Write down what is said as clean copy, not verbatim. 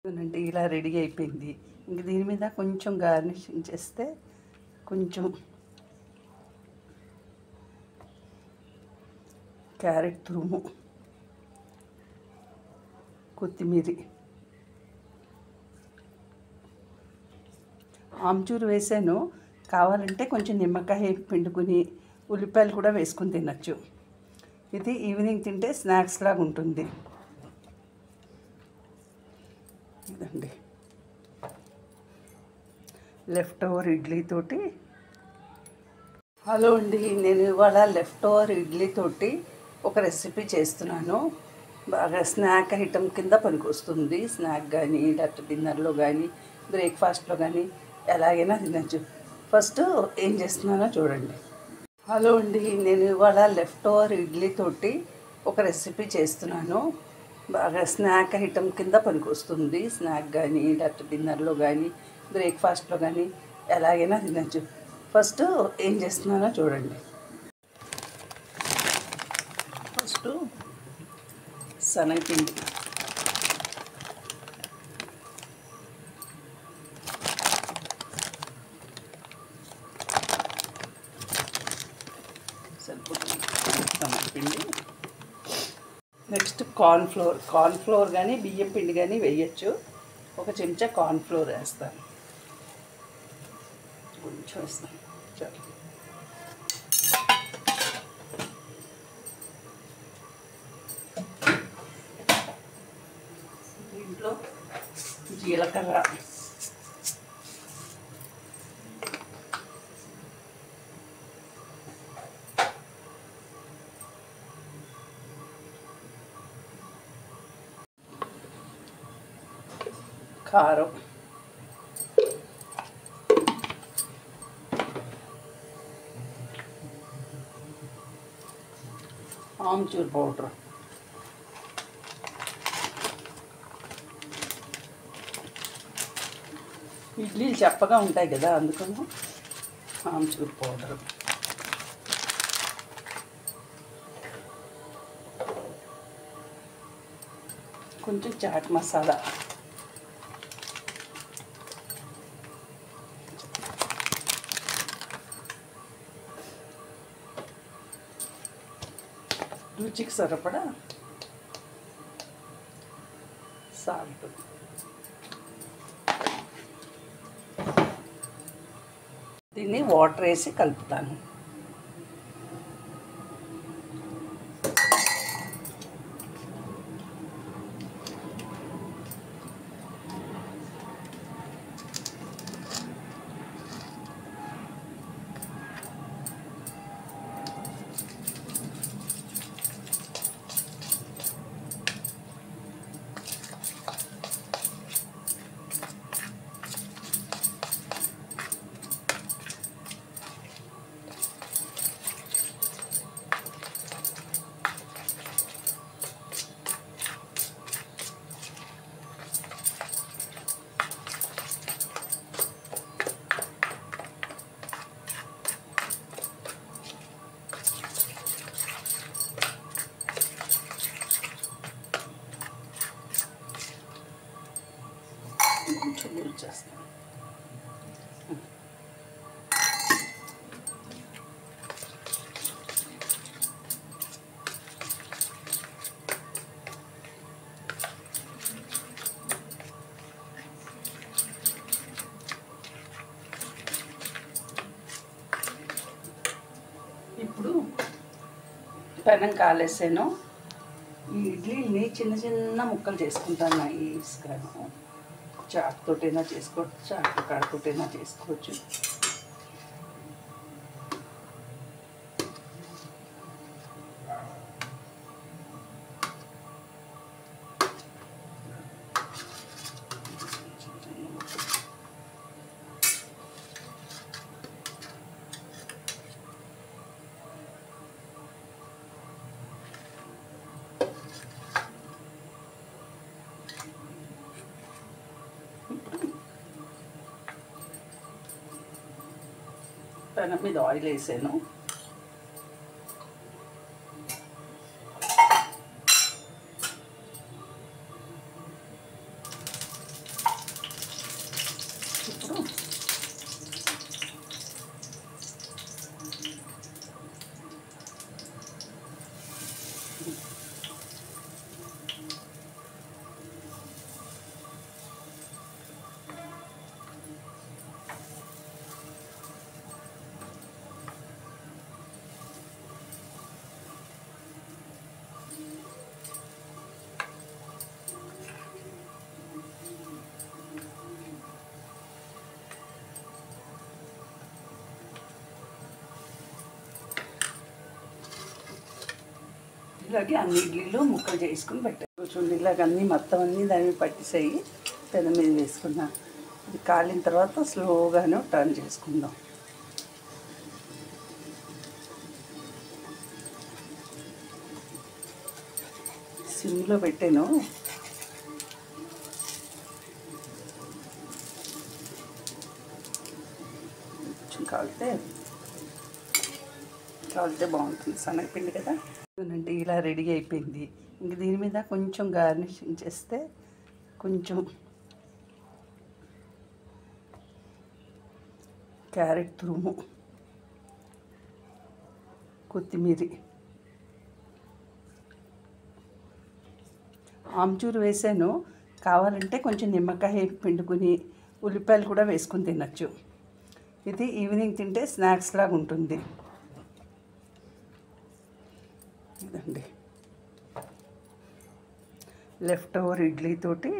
అంటే ఇలా రెడీ అయిపోయింది. ఇంక దీని మీద కొంచెం గార్నిషింగ్ చేస్తే కొంచెం క్యారెట్ తురుము, కొత్తిమీర, ఆమ్చూరు వేసాను. కావాలంటే కొంచెం నిమ్మకాయ పిండుకుని ఉల్లిపాయలు కూడా వేసుకుని తినచ్చు. ఇది ఈవినింగ్ తింటే స్నాక్స్ లాగా ఉంటుంది. ఇదండి లెఫ్ట్ ఓవర్ ఇడ్లీతోటి. హలో అండి, నేను ఇవాళ లెఫ్ట్ ఓవర్ ఇడ్లీతోటి ఒక రెసిపీ చేస్తున్నాను. బాగా స్నాక్ ఐటమ్ కింద పనికొస్తుంది. స్నాక్ కానీ లేకపోతే డిన్నర్లో కానీ బ్రేక్ఫాస్ట్లో కానీ ఎలాగైనా తినచ్చు. ఫస్ట్ ఏం చేస్తున్నానో చూడండి. హలో అండి, నేను ఇవాళ లెఫ్ట్ ఓవర్ ఇడ్లీతోటి ఒక రెసిపీ చేస్తున్నాను. బాగా స్నాక్ ఐటమ్ కింద పనికొస్తుంది. స్నాక్ కానీ లేకపోతే డిన్నర్లో కానీ బ్రేక్ఫాస్ట్లో కానీ ఎలాగైనా తినచ్చు. ఫస్ట్ ఏం చేస్తున్నానో చూడండి. ఫస్ట్ శనగపిండి, సరిపోతుంది శనగపిండి. నెక్స్ట్ కార్న్ఫ్లోర్ కానీ బియ్యం పిండి కానీ వేయచ్చు. ఒక చెంచా కార్న్ఫ్లోర్ వేస్తాను, కొంచెం వేస్తాను చాలు. దీంట్లో జీలకర్ర, కారం, ఆమ్చూర్ పౌడర్, ఇడ్లీలు చప్పగా ఉంటాయి కదా, అందుకని ఆమ్చూర్ పౌడర్, కొంచెం చాట్ మసాలా, రుచికి సరిపడా సాల్ట్. దీన్ని వాటర్ వేసి కలుపుతాను. కొంచెం యూజ్ చేస్తాను. ఇప్పుడు పెనం కాలేసాను. ఈ ఇడ్లీని చిన్న చిన్న ముక్కలు చేసుకుంటాను. ఈ ఇసుకను చాకుతోటైనా చేసుకోవచ్చు, చాకు కాడతోటైనా చేసుకోవచ్చు. పెనం మీద ఆయిల్ వేసాను. ఇలాగే అన్ని ఇడ్లీలు ముక్కలు చేసుకుని పెట్టాను. చూడండి ఇలాగ అన్నీ మొత్తం అన్నీ దాని మీద పట్టేసాయి. పెనం మీద వేసుకున్నా. ఇది కాలిన తర్వాత స్లోగాను టర్న్ చేసుకుందాం. సిమ్లో పెట్టాను. కొంచెం కాలితే బాగుంటుంది. శనగపిండి కదా. అంటే ఇలా రెడీ అయిపోయింది. ఇంక దీని మీద కొంచెం గార్నిషింగ్ చేస్తే కొంచెం క్యారెట్ తురుము, కొత్తిమీర, ఆమ్చూరు వేసాను. కావాలంటే కొంచెం నిమ్మకాయ పిండుకుని ఉల్లిపాయలు కూడా వేసుకుని తినచ్చు. ఇది ఈవినింగ్ తింటే స్నాక్స్ లాగా ఉంటుంది. ఇదండి లెఫ్ట్ ఓవర్ ఇడ్లీతోటి